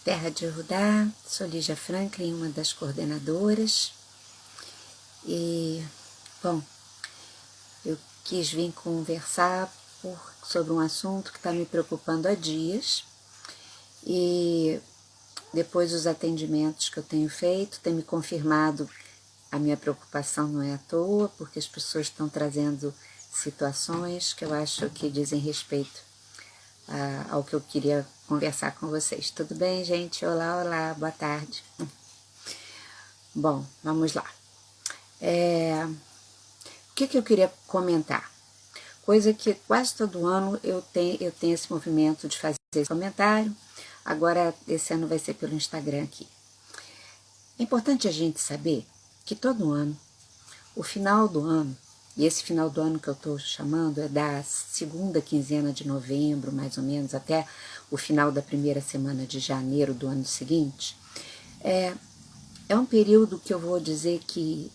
Terra de Judá, sou Lígia Franklin, uma das coordenadoras. E, bom, eu quis vir conversar sobre um assunto que está me preocupando há dias. E depois dos atendimentos que eu tenho feito, tem me confirmado a minha preocupação não é à toa, porque as pessoas estão trazendo situações que eu acho que dizem respeito ao que eu queria conversar com vocês. Tudo bem, gente? Olá, olá, boa tarde. Bom, vamos lá. O que eu queria comentar? Coisa que quase todo ano eu tenho esse movimento de fazer esse comentário. Agora, esse ano vai ser pelo Instagram aqui. É importante a gente saber que todo ano, o final do ano, e esse final do ano que eu estou chamando é da segunda quinzena de novembro, mais ou menos, até o final da primeira semana de janeiro do ano seguinte, é um período que eu vou dizer que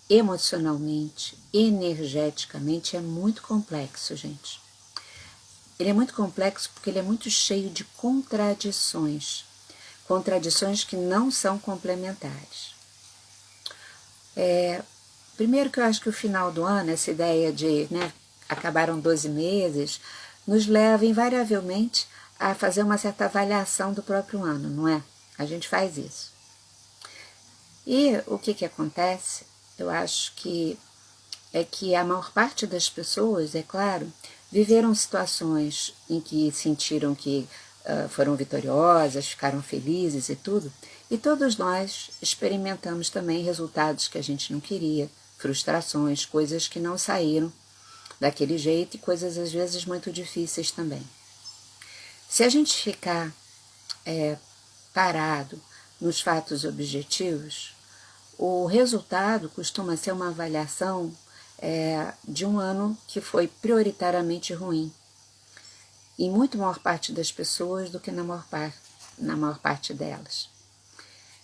emocionalmente, energeticamente, é muito complexo, gente. Ele é muito complexo porque ele é muito cheio de contradições. Contradições que não são complementares. Primeiro que eu acho que o final do ano, essa ideia de, acabaram 12 meses, nos leva invariavelmente a fazer uma certa avaliação do próprio ano, não é? A gente faz isso. E o que acontece, eu acho que é que a maior parte das pessoas, é claro, viveram situações em que sentiram que foram vitoriosas, ficaram felizes e tudo, e todos nós experimentamos também resultados que a gente não queria, frustrações, coisas que não saíram daquele jeito e coisas às vezes muito difíceis também. Se a gente ficar parado nos fatos objetivos, o resultado costuma ser uma avaliação de um ano que foi prioritariamente ruim, em muito maior parte das pessoas do que na maior parte delas.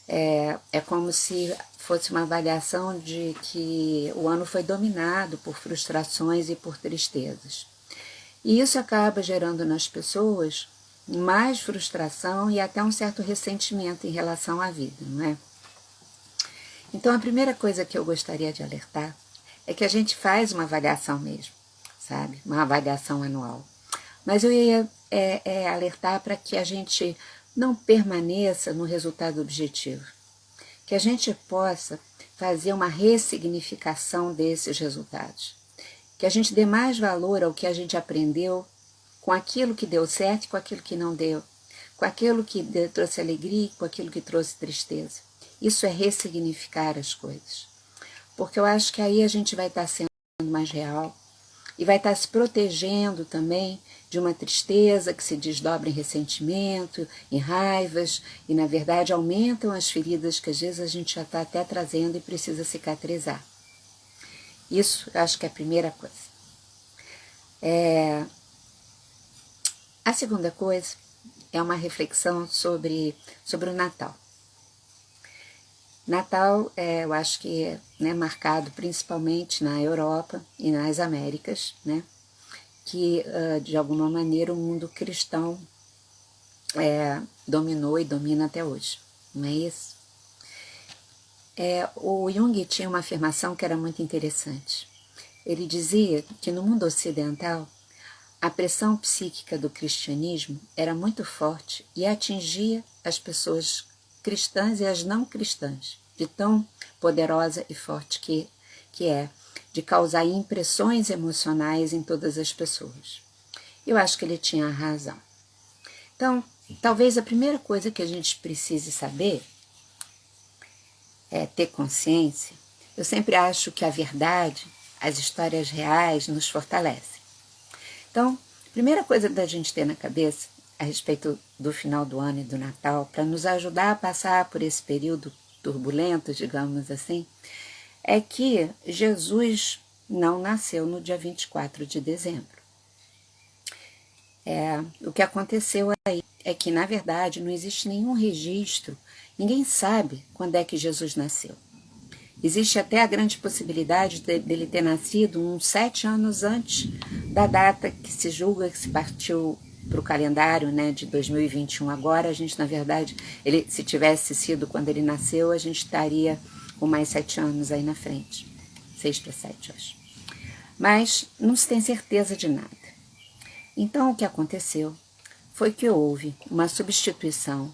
É como se fosse uma avaliação de que o ano foi dominado por frustrações e por tristezas. E isso acaba gerando nas pessoas mais frustração e até um certo ressentimento em relação à vida, não é? Então, a primeira coisa que eu gostaria de alertar é que a gente faz uma avaliação mesmo, sabe? Uma avaliação anual. Mas eu ia alertar para que a gente não permaneça no resultado objetivo. Que a gente possa fazer uma ressignificação desses resultados. Que a gente dê mais valor ao que a gente aprendeu com aquilo que deu certo e com aquilo que não deu. Com aquilo que trouxe alegria e com aquilo que trouxe tristeza. Isso é ressignificar as coisas. Porque eu acho que aí a gente vai estar sendo mais real e vai estar se protegendo também de uma tristeza que se desdobra em ressentimento, em raivas, e na verdade aumentam as feridas que às vezes a gente já está até trazendo e precisa cicatrizar. Isso eu acho que é a primeira coisa. A segunda coisa é uma reflexão sobre o Natal. Natal, eu acho que é marcado principalmente na Europa e nas Américas, né? Que de alguma maneira o mundo cristão dominou e domina até hoje, não é isso? O Jung tinha uma afirmação que era muito interessante. Ele dizia que no mundo ocidental a pressão psíquica do cristianismo era muito forte e atingia as pessoas cristãs e as não cristãs, de tão poderosa e forte que é, de causar impressões emocionais em todas as pessoas. Eu acho que ele tinha razão. Então, talvez a primeira coisa que a gente precise saber é ter consciência. Eu sempre acho que a verdade, as histórias reais nos fortalecem. Então, a primeira coisa da gente ter na cabeça a respeito do final do ano e do Natal, para nos ajudar a passar por esse período turbulento, digamos assim, é que Jesus não nasceu no dia 24 de dezembro. O que aconteceu aí é que, na verdade, não existe nenhum registro, ninguém sabe quando é que Jesus nasceu. Existe até a grande possibilidade dele ter nascido uns 7 anos antes da data que se julga que se partiu para o calendário, né, de 2021 agora, a gente, na verdade, se tivesse sido quando ele nasceu, a gente estaria com mais 7 anos aí na frente. 6 para 7, acho. Mas não se tem certeza de nada. Então, o que aconteceu foi que houve uma substituição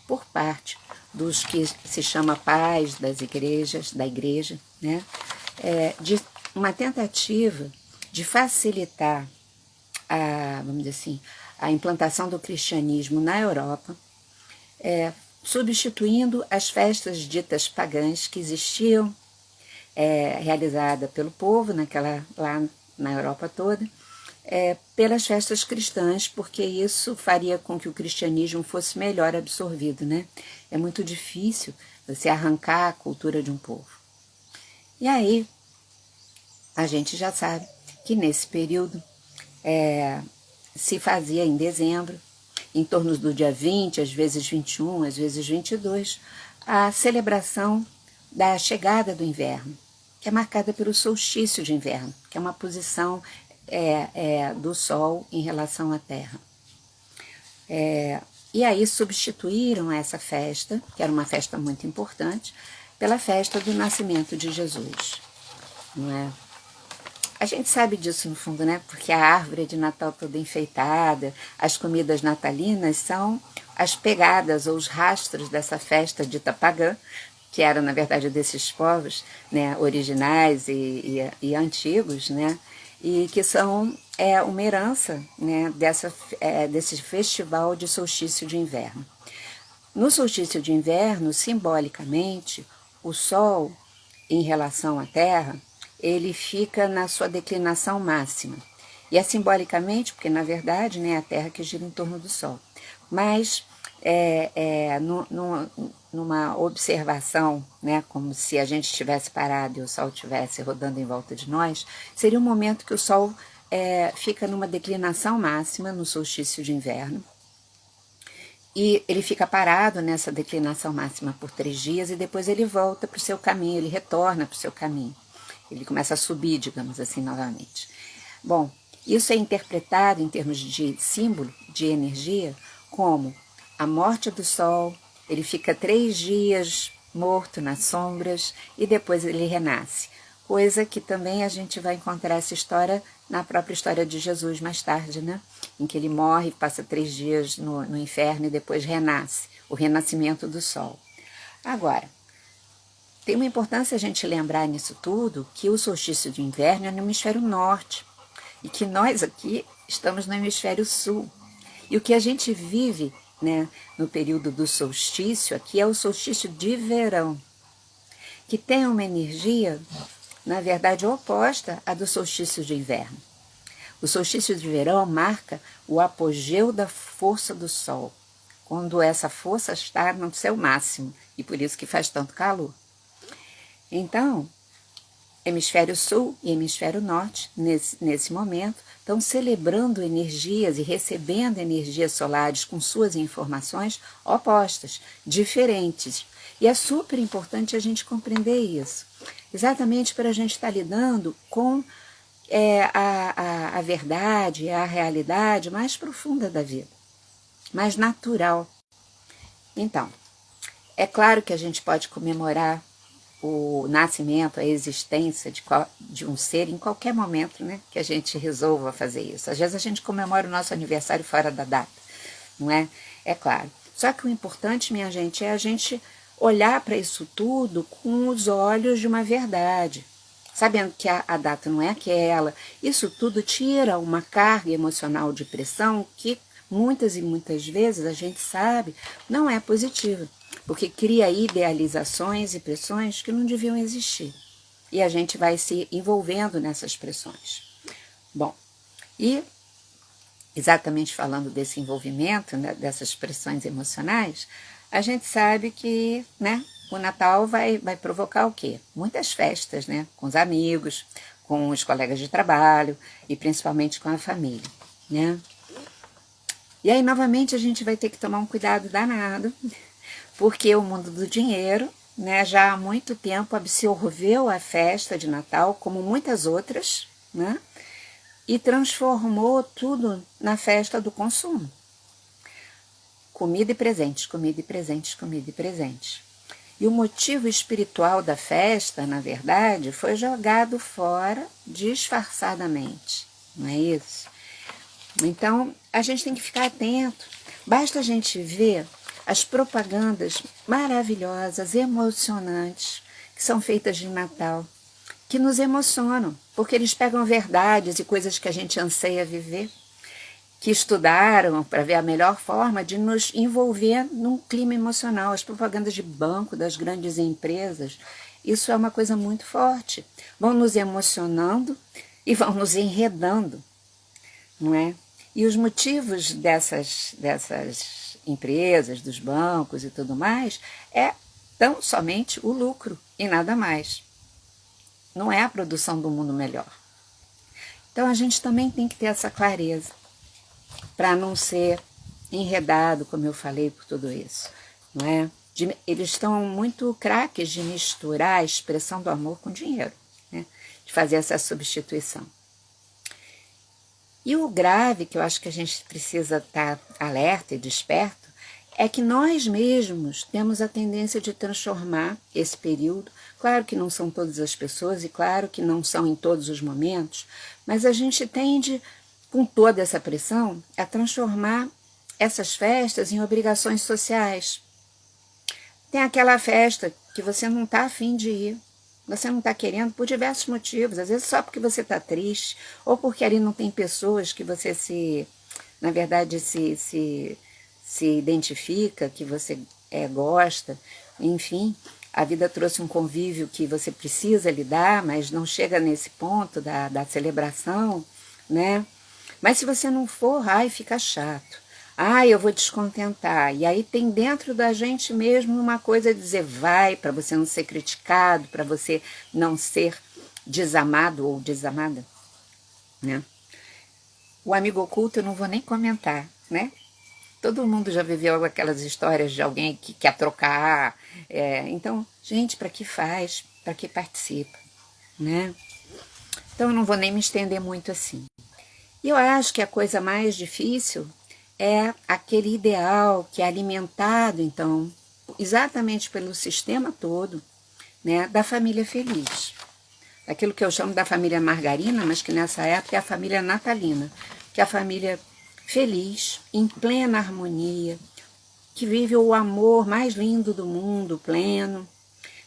por parte dos que se chama pais da igreja, né, de uma tentativa de facilitar vamos dizer assim, a implantação do cristianismo na Europa, substituindo as festas ditas pagãs que existiam, realizada pelo povo lá na Europa toda, pelas festas cristãs, porque isso faria com que o cristianismo fosse melhor absorvido, né? É muito difícil você arrancar a cultura de um povo. E aí, a gente já sabe que nesse período se fazia em dezembro, em torno do dia 20, às vezes 21, às vezes 22, a celebração da chegada do inverno, que é marcada pelo solstício de inverno, que é uma posição do Sol em relação à Terra. E aí substituíram essa festa, que era uma festa muito importante, pela festa do nascimento de Jesus, não é? A gente sabe disso no fundo, né? Porque a árvore de Natal toda enfeitada, as comidas natalinas são as pegadas ou os rastros dessa festa dita pagã, que era, na verdade, desses povos, né, originais e antigos, né? E que são uma herança, né, desse festival de solstício de inverno. No solstício de inverno, simbolicamente, o Sol, em relação à Terra, ele fica na sua declinação máxima. E é simbolicamente, porque na verdade, né, é a Terra que gira em torno do Sol. Mas numa observação, né, como se a gente estivesse parado e o Sol estivesse rodando em volta de nós, seria um momento que o Sol fica numa declinação máxima no solstício de inverno. E ele fica parado nessa declinação máxima por 3 dias e depois ele volta para o seu caminho, ele retorna para o seu caminho. Ele começa a subir, digamos assim, novamente. Bom, isso é interpretado em termos de símbolo, de energia, como a morte do Sol, ele fica 3 dias morto nas sombras e depois ele renasce. Coisa que também a gente vai encontrar essa história na própria história de Jesus mais tarde, né? Em que ele morre, passa 3 dias no inferno e depois renasce, o renascimento do Sol. Agora, tem uma importância a gente lembrar nisso tudo que o solstício de inverno é no hemisfério norte e que nós aqui estamos no hemisfério sul. E o que a gente vive, né, no período do solstício aqui é o solstício de verão, que tem uma energia, na verdade, oposta à do solstício de inverno. O solstício de verão marca o apogeu da força do Sol, quando essa força está no seu máximo, e por isso que faz tanto calor. Então, hemisfério sul e hemisfério norte, nesse momento, estão celebrando energias e recebendo energias solares com suas informações opostas, diferentes. E é super importante a gente compreender isso, exatamente para a gente estar lidando com a verdade, a realidade mais profunda da vida, mais natural. Então, é claro que a gente pode comemorar o nascimento, a existência de um ser em qualquer momento, né, que a gente resolva fazer isso. Às vezes a gente comemora o nosso aniversário fora da data, não é? É claro. Só que o importante, minha gente, é a gente olhar para isso tudo com os olhos de uma verdade, sabendo que a data não é aquela. Isso tudo tira uma carga emocional de pressão que muitas e muitas vezes a gente sabe não é positiva, porque cria idealizações e pressões que não deviam existir. E a gente vai se envolvendo nessas pressões. Bom, e exatamente falando desse envolvimento, né, dessas pressões emocionais, a gente sabe que, né, o Natal vai provocar o quê? Muitas festas, né, com os amigos, com os colegas de trabalho e principalmente com a família, né? E aí, novamente, a gente vai ter que tomar um cuidado danado, porque o mundo do dinheiro, né, já há muito tempo absorveu a festa de Natal, como muitas outras, né, e transformou tudo na festa do consumo. Comida e presentes, comida e presentes, comida e presentes. E o motivo espiritual da festa, na verdade, foi jogado fora disfarçadamente, não é isso? Então, a gente tem que ficar atento. Basta a gente ver as propagandas maravilhosas, emocionantes, que são feitas de Natal, que nos emocionam, porque eles pegam verdades e coisas que a gente anseia viver, que estudaram para ver a melhor forma de nos envolver num clima emocional. As propagandas de banco, das grandes empresas, isso é uma coisa muito forte. Vão nos emocionando e vão nos enredando, não é? E os motivos dessas empresas, dos bancos e tudo mais, é tão somente o lucro e nada mais. Não é a produção do mundo melhor. Então a gente também tem que ter essa clareza, para não ser enredado, como eu falei, por tudo isso, não é? Eles estão muito craques de misturar a expressão do amor com dinheiro, né? De fazer essa substituição. E o grave, que eu acho que a gente precisa estar alerta e desperto, é que nós mesmos temos a tendência de transformar esse período. Claro que não são todas as pessoas e claro que não são em todos os momentos, mas a gente tende, com toda essa pressão, a transformar essas festas em obrigações sociais. Tem aquela festa que você não está afim de ir, você não está querendo por diversos motivos, às vezes só porque você está triste, ou porque ali não tem pessoas que você na verdade, se identifica, que você gosta, enfim, a vida trouxe um convívio que você precisa lidar, mas não chega nesse ponto da celebração, né? Mas se você não for, ai, fica chato. Ai, eu vou descontentar. E aí tem dentro da gente mesmo uma coisa de dizer vai, para você não ser criticado, para você não ser desamado ou desamada, né? O amigo oculto eu não vou nem comentar, né? Todo mundo já viveu aquelas histórias de alguém que quer trocar. Então, gente, para que faz? Para que participa, né? Então eu não vou nem me estender muito assim. E eu acho que a coisa mais difícil é aquele ideal que é alimentado, então, exatamente pelo sistema todo, né, da família feliz. Aquilo que eu chamo da família margarina, mas que nessa época é a família natalina, que é a família feliz, em plena harmonia, que vive o amor mais lindo do mundo, pleno,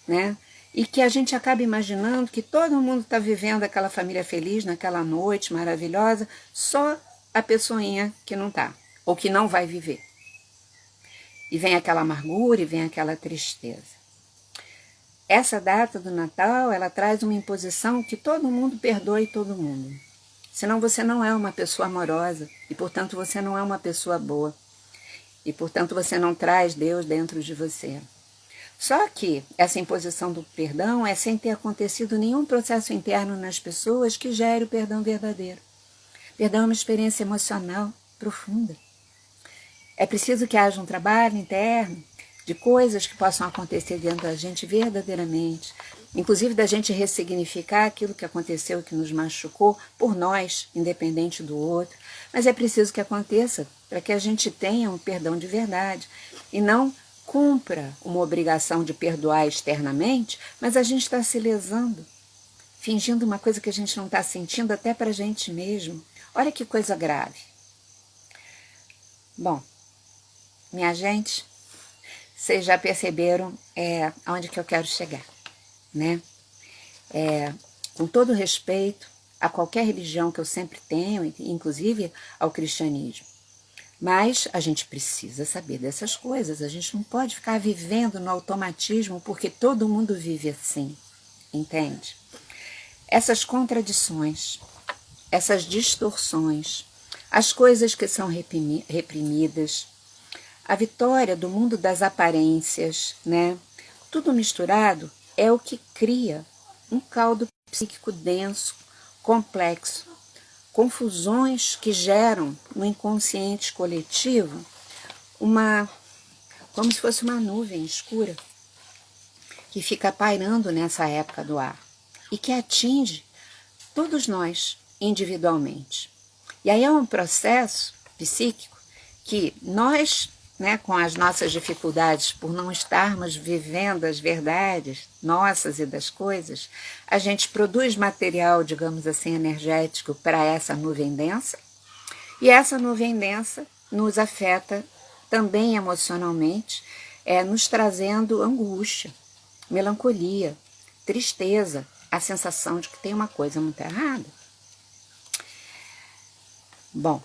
né? E que a gente acaba imaginando que todo mundo está vivendo aquela família feliz naquela noite maravilhosa, só a pessoinha que não está, ou que não vai viver. E vem aquela amargura e vem aquela tristeza. Essa data do Natal, ela traz uma imposição que todo mundo perdoe todo mundo. Senão você não é uma pessoa amorosa e, portanto, você não é uma pessoa boa. E, portanto, você não traz Deus dentro de você. Só que essa imposição do perdão é sem ter acontecido nenhum processo interno nas pessoas que gere o perdão verdadeiro. Perdão é uma experiência emocional profunda. É preciso que haja um trabalho interno de coisas que possam acontecer dentro da gente verdadeiramente, inclusive da gente ressignificar aquilo que aconteceu, que nos machucou, por nós, independente do outro. Mas é preciso que aconteça para que a gente tenha um perdão de verdade e não cumpra uma obrigação de perdoar externamente, mas a gente está se lesando, fingindo uma coisa que a gente não está sentindo até para a gente mesmo. Olha que coisa grave. Bom, minha gente, vocês já perceberam aonde que eu quero chegar, né? Com todo respeito a qualquer religião que eu sempre tenho, inclusive ao cristianismo. Mas a gente precisa saber dessas coisas, a gente não pode ficar vivendo no automatismo porque todo mundo vive assim, entende? Essas contradições, essas distorções, as coisas que são reprimidas, a vitória do mundo das aparências, né? Tudo misturado é o que cria um caldo psíquico denso, complexo, confusões que geram no inconsciente coletivo como se fosse uma nuvem escura que fica pairando nessa época do ar e que atinge todos nós, individualmente. E aí é um processo psíquico que nós, né, com as nossas dificuldades por não estarmos vivendo as verdades nossas e das coisas, a gente produz material, digamos assim, energético para essa nuvem densa, e essa nuvem densa nos afeta também emocionalmente, nos trazendo angústia, melancolia, tristeza, a sensação de que tem uma coisa muito errada. Bom,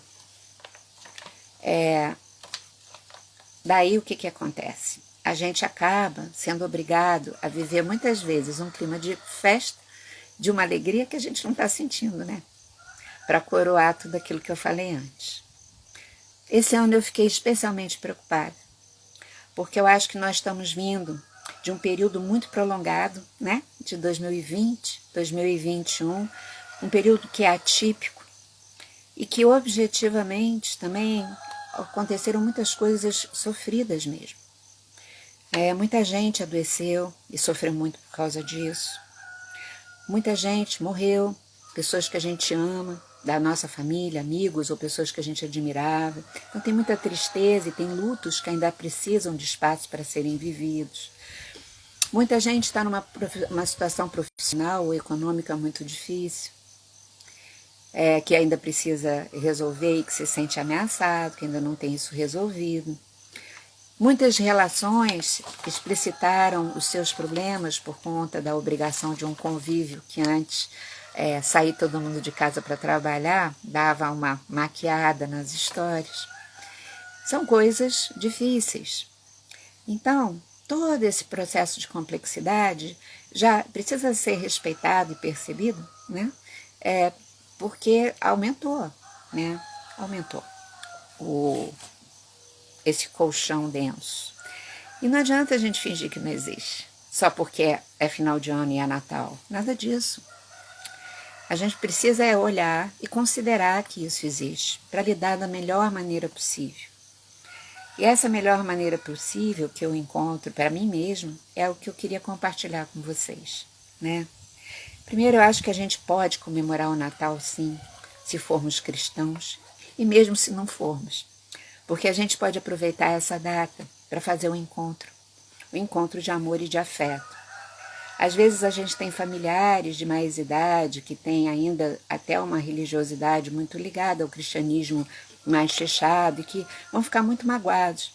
daí o que acontece? A gente acaba sendo obrigado a viver muitas vezes um clima de festa, de uma alegria que a gente não está sentindo, né? Para coroar tudo aquilo que eu falei antes. Esse ano eu fiquei especialmente preocupada, porque eu acho que nós estamos vindo de um período muito prolongado, né? De 2020, 2021, um período que é atípico e que objetivamente também aconteceram muitas coisas sofridas mesmo. Muita gente adoeceu e sofreu muito por causa disso. Muita gente morreu, pessoas que a gente ama, da nossa família, amigos ou pessoas que a gente admirava. Então tem muita tristeza e tem lutos que ainda precisam de espaço para serem vividos. Muita gente está numa situação profissional ou econômica muito difícil, que ainda precisa resolver e que se sente ameaçado, que ainda não tem isso resolvido. Muitas relações explicitaram os seus problemas por conta da obrigação de um convívio que antes sair todo mundo de casa para trabalhar dava uma maquiada nas histórias. São coisas difíceis. Então, todo esse processo de complexidade já precisa ser respeitado e percebido, né? Porque aumentou, né? Aumentou esse colchão denso. E não adianta a gente fingir que não existe, só porque é final de ano e é Natal. Nada disso. A gente precisa olhar e considerar que isso existe, para lidar da melhor maneira possível. E essa melhor maneira possível que eu encontro para mim mesma é o que eu queria compartilhar com vocês, né? Primeiro, eu acho que a gente pode comemorar o Natal, sim, se formos cristãos, e mesmo se não formos, porque a gente pode aproveitar essa data para fazer um encontro de amor e de afeto. Às vezes a gente tem familiares de mais idade que têm ainda até uma religiosidade muito ligada ao cristianismo mais fechado e que vão ficar muito magoados.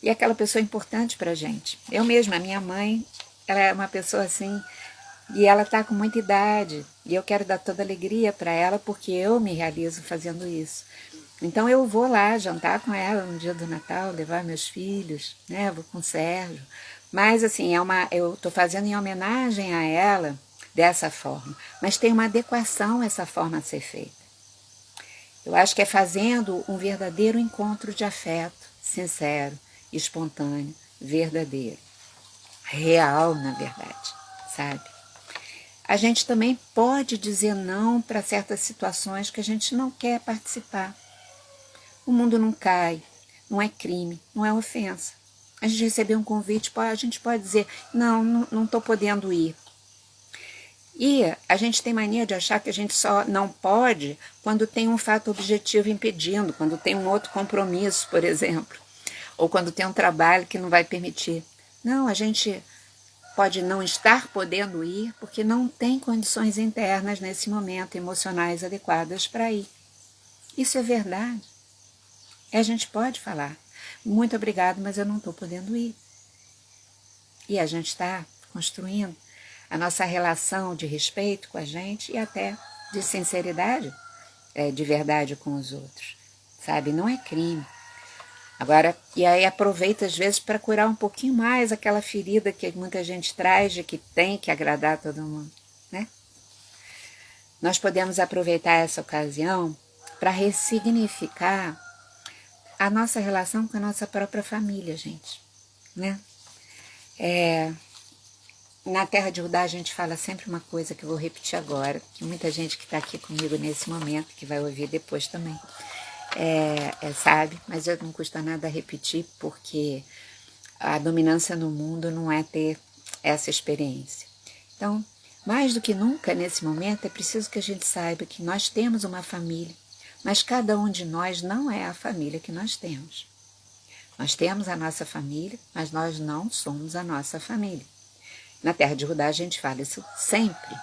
E aquela pessoa é importante para a gente. Eu mesma, a minha mãe, ela é uma pessoa assim, e ela está com muita idade, e eu quero dar toda alegria para ela porque eu me realizo fazendo isso. Então eu vou lá jantar com ela no dia do Natal, levar meus filhos, né? Vou com o Sérgio. Mas assim, eu estou fazendo em homenagem a ela dessa forma. Mas tem uma adequação essa forma a ser feita. Eu acho que é fazendo um verdadeiro encontro de afeto, sincero, espontâneo, verdadeiro. Real, na verdade, sabe? A gente também pode dizer não para certas situações que a gente não quer participar. O mundo não cai, não é crime, não é ofensa. A gente recebeu um convite, a gente pode dizer, não estou podendo ir. E a gente tem mania de achar que a gente só não pode quando tem um fato objetivo impedindo, quando tem um outro compromisso, por exemplo, ou quando tem um trabalho que não vai permitir. Não, a gente pode não estar podendo ir porque não tem condições internas nesse momento emocionais adequadas para ir. Isso é verdade. A gente pode falar, muito obrigado, mas eu não estou podendo ir. E a gente está construindo a nossa relação de respeito com a gente e até de sinceridade, de verdade com os outros, sabe? Não é crime. Agora, e aí aproveita às vezes para curar um pouquinho mais aquela ferida que muita gente traz de que tem que agradar todo mundo, né? Nós podemos aproveitar essa ocasião para ressignificar a nossa relação com a nossa própria família, gente, né? Na Terra de Judá a gente fala sempre uma coisa que eu vou repetir agora, que muita gente que está aqui comigo nesse momento, que vai ouvir depois também, sabe, mas não custa nada repetir, porque a dominância no mundo não é ter essa experiência. Então, Mais do que nunca, nesse momento, é preciso que a gente saiba que nós temos uma família, mas cada um de nós não é a família que nós temos. Nós temos a nossa família, mas nós não somos a nossa família. Na Terra de Judá a gente fala isso sempre,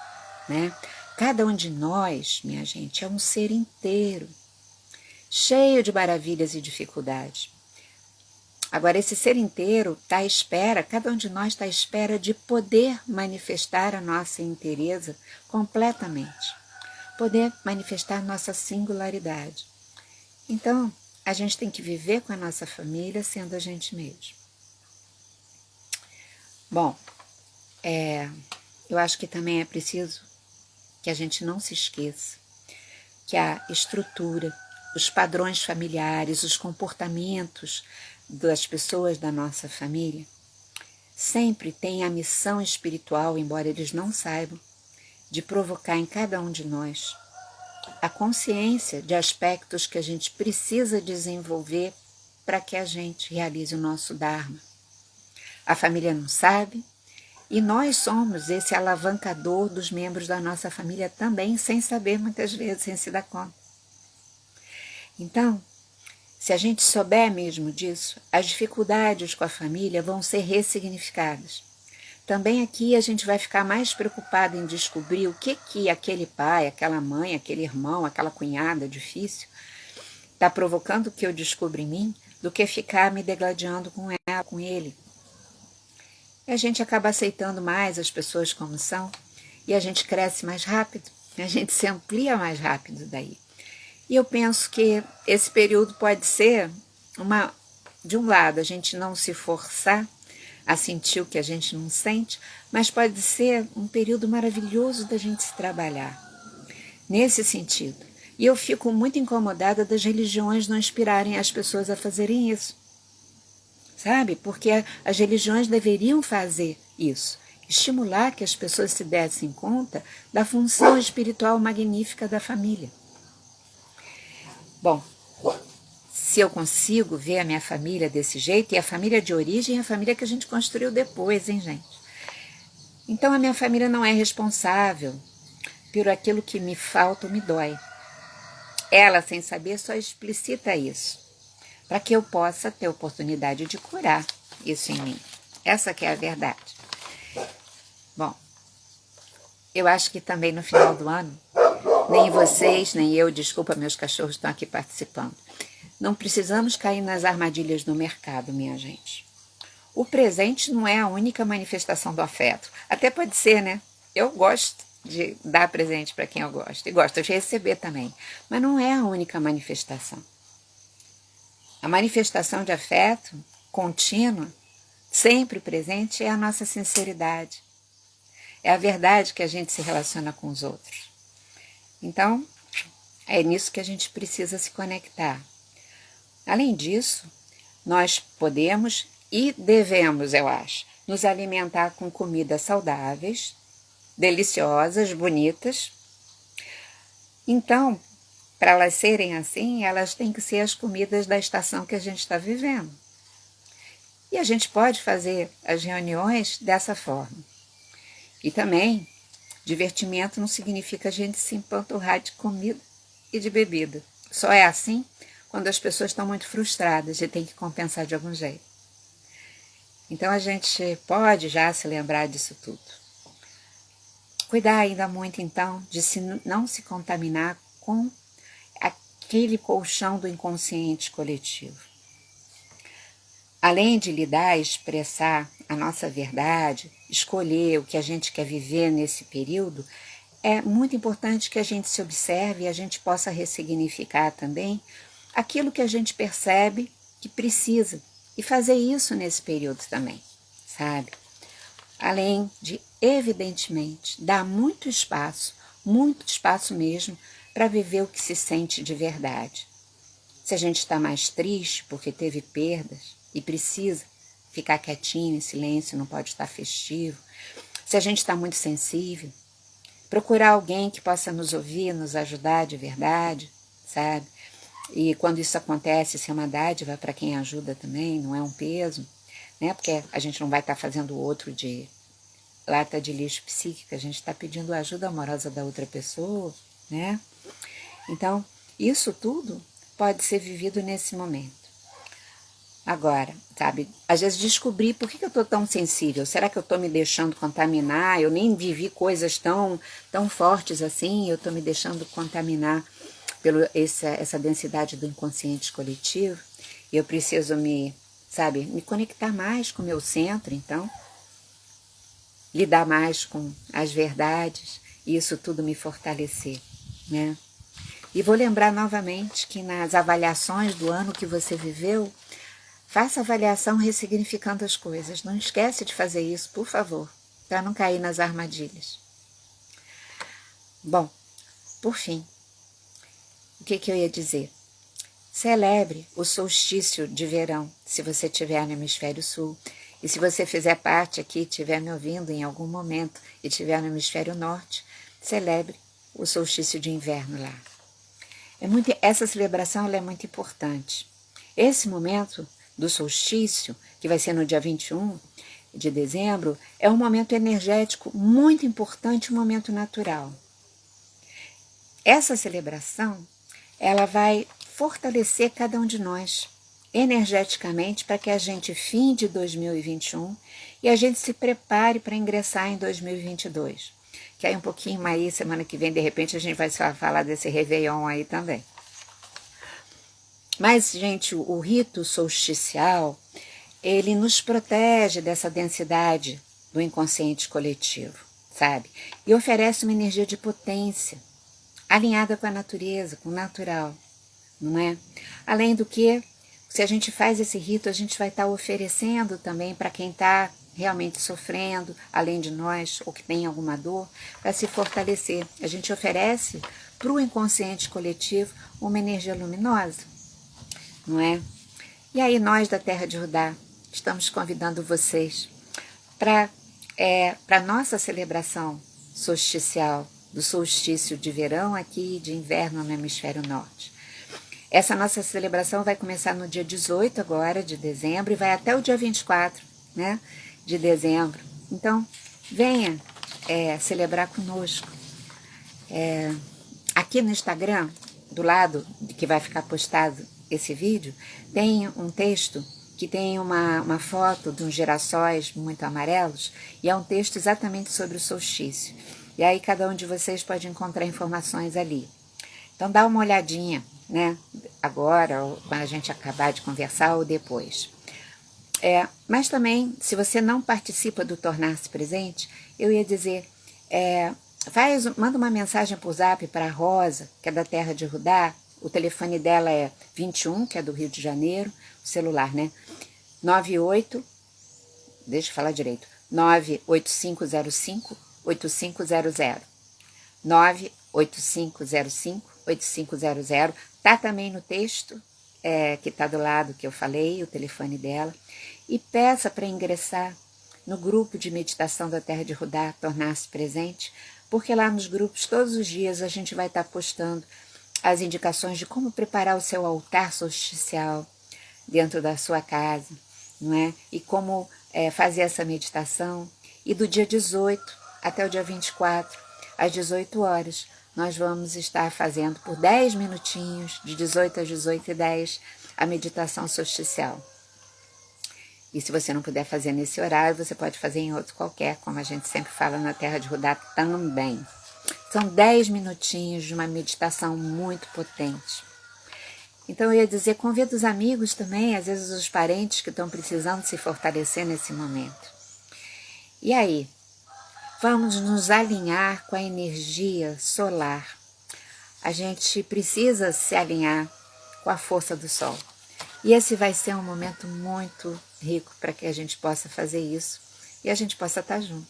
né? Cada um de nós, minha gente, é um ser inteiro, cheio de maravilhas e dificuldades. Agora, esse ser inteiro está à espera, cada um de nós está à espera de poder manifestar a nossa inteireza completamente, poder manifestar nossa singularidade. Então, a gente tem que viver com a nossa família sendo a gente mesmo. Bom, eu acho que também é preciso que a gente não se esqueça que a estrutura, os padrões familiares, os comportamentos das pessoas da nossa família sempre têm a missão espiritual, embora eles não saibam, de provocar em cada um de nós a consciência de aspectos que a gente precisa desenvolver para que a gente realize o nosso Dharma. A família não sabe, e nós somos esse alavancador dos membros da nossa família também, sem saber muitas vezes, sem se dar conta. Então, se a gente souber mesmo disso, as dificuldades com a família vão ser ressignificadas. Também aqui a gente vai ficar mais preocupado em descobrir o que aquele pai, aquela mãe, aquele irmão, aquela cunhada difícil está provocando que eu descubra em mim, do que ficar me degladiando com ela, com ele. E a gente acaba aceitando mais as pessoas como são, e a gente cresce mais rápido, a gente se amplia mais rápido daí. E eu penso que esse período pode ser de um lado, a gente não se forçar a sentir o que a gente não sente, mas pode ser um período maravilhoso da gente se trabalhar, nesse sentido. E eu fico muito incomodada das religiões não inspirarem as pessoas a fazerem isso. Sabe? Porque as religiões deveriam fazer isso, estimular que as pessoas se dessem conta da função espiritual magnífica da família. Bom, se eu consigo ver a minha família desse jeito, e a família de origem é a família que a gente construiu depois, hein, gente? Então a minha família não é responsável por aquilo que me falta ou me dói. Ela, sem saber, só explicita isso, para que eu possa ter oportunidade de curar isso em mim. Essa que é a verdade. Bom, eu acho que também no final do ano, nem vocês, nem eu, desculpa, meus cachorros estão aqui participando, não precisamos cair nas armadilhas do mercado, minha gente. O presente não é a única manifestação do afeto. Até pode ser, né? Eu gosto de dar presente para quem eu gosto, e gosto de receber também, mas não é a única manifestação. A manifestação de afeto contínua, sempre presente, é a nossa sinceridade. É a verdade que a gente se relaciona com os outros. Então, é nisso que a gente precisa se conectar. Além disso, nós podemos e devemos, eu acho, nos alimentar com comidas saudáveis, deliciosas, bonitas. Então, para elas serem assim, elas têm que ser as comidas da estação que a gente está vivendo. E a gente pode fazer as reuniões dessa forma. E também, divertimento não significa a gente se empanturrar de comida e de bebida. Só é assim quando as pessoas estão muito frustradas e tem que compensar de algum jeito. Então a gente pode já se lembrar disso tudo. Cuidar ainda muito, então, de não se contaminar com aquele colchão do inconsciente coletivo. Além de lidar e expressar a nossa verdade, escolher o que a gente quer viver nesse período, é muito importante que a gente se observe e a gente possa ressignificar também aquilo que a gente percebe que precisa e fazer isso nesse período também, sabe? Além de, evidentemente, dar muito espaço mesmo, para viver o que se sente de verdade. Se a gente está mais triste porque teve perdas e precisa ficar quietinho, em silêncio, não pode estar festivo. Se a gente está muito sensível, procurar alguém que possa nos ouvir, nos ajudar de verdade, sabe? E quando isso acontece, isso é uma dádiva para quem ajuda também, não é um peso, né? Porque a gente não vai estar fazendo o outro de lata de lixo psíquico, a gente está pedindo ajuda amorosa da outra pessoa, né? Então, isso tudo pode ser vivido nesse momento. Agora, sabe, às vezes descobrir por que eu estou tão sensível. Será que eu estou me deixando contaminar? Eu nem vivi coisas tão fortes assim, eu estou me deixando contaminar pela essa densidade do inconsciente coletivo. E eu preciso me conectar mais com o meu centro, então, lidar mais com as verdades, e isso tudo me fortalecer, né? E vou lembrar novamente que nas avaliações do ano que você viveu, faça avaliação ressignificando as coisas. Não esquece de fazer isso, por favor, para não cair nas armadilhas. Bom, por fim, o que eu ia dizer? Celebre o solstício de verão, se você estiver no hemisfério sul. E se você fizer parte aqui, estiver me ouvindo em algum momento e estiver no hemisfério norte, celebre o solstício de inverno lá. Essa celebração ela é muito importante. Esse momento do solstício, que vai ser no dia 21 de dezembro, é um momento energético muito importante, um momento natural. Essa celebração, ela vai fortalecer cada um de nós energeticamente para que a gente finde 2021 e a gente se prepare para ingressar em 2022. Que aí um pouquinho mais, semana que vem, de repente, a gente vai só falar desse Réveillon aí também. Mas, gente, o rito solsticial, ele nos protege dessa densidade do inconsciente coletivo, sabe? E oferece uma energia de potência, alinhada com a natureza, com o natural, não é? Além do que, se a gente faz esse rito, a gente vai estar oferecendo também para quem está realmente sofrendo, além de nós, ou que tem alguma dor, para se fortalecer. A gente oferece para o inconsciente coletivo uma energia luminosa, não é? E aí nós da Terra de Judá estamos convidando vocês para a nossa celebração solsticial, do solstício de verão aqui e de inverno no hemisfério norte. Essa nossa celebração vai começar no dia 18 agora de dezembro e vai até o dia 24, né, de dezembro. Então, venha celebrar conosco. Aqui no Instagram, do lado que vai ficar postado esse vídeo, tem um texto que tem uma foto de uns girassóis muito amarelos e é um texto exatamente sobre o solstício. E aí cada um de vocês pode encontrar informações ali. Então dá uma olhadinha, né? Agora, ou quando a gente acabar de conversar, ou depois. Mas também, se você não participa do Tornar-se Presente, eu ia dizer, manda uma mensagem por zap para a Rosa, que é da Terra de Judá. O telefone dela é 21, que é do Rio de Janeiro, o celular, né? 98, deixa eu falar direito, 98505-8500. 98505-8500. Tá também no texto, que tá do lado que eu falei, o telefone dela. E peça para ingressar no grupo de meditação da Terra de Judá, Tornar-se Presente, porque lá nos grupos, todos os dias, a gente vai estar postando as indicações de como preparar o seu altar solsticial dentro da sua casa, não é? E como fazer essa meditação. E do dia 18 até o dia 24, às 18 horas, nós vamos estar fazendo por 10 minutinhos, de 18 às 18h10, a meditação solsticial. E se você não puder fazer nesse horário, você pode fazer em outro qualquer, como a gente sempre fala na Terra de Judá também. São 10 minutinhos de uma meditação muito potente. Então eu ia dizer, convida os amigos também, às vezes os parentes que estão precisando se fortalecer nesse momento. E aí, vamos nos alinhar com a energia solar. A gente precisa se alinhar com a força do sol. E esse vai ser um momento muito rico para que a gente possa fazer isso e a gente possa estar junto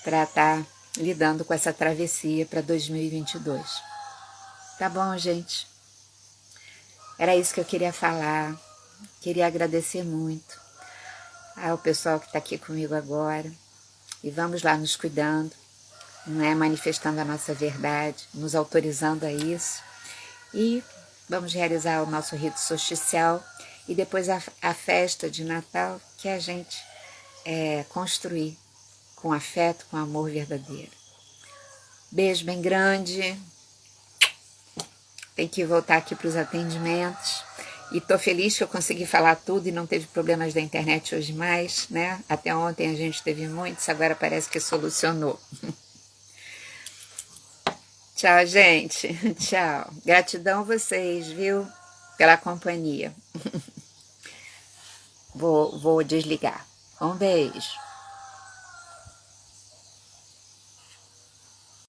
para estar lidando com essa travessia para 2022. Tá bom, gente? Era isso que eu queria falar. Queria agradecer muito ao pessoal que está aqui comigo agora. E vamos lá nos cuidando, não é? Manifestando a nossa verdade, nos autorizando a isso. E vamos realizar o nosso rito solsticial e depois a festa de Natal que a gente construir com afeto, com amor verdadeiro. Beijo bem grande. Tem que voltar aqui para os atendimentos. E tô feliz que eu consegui falar tudo e não teve problemas da internet hoje mais, né? Até ontem a gente teve muitos, agora parece que solucionou. Tchau, gente. Tchau. Gratidão a vocês, viu? Pela companhia. Vou desligar. Um beijo.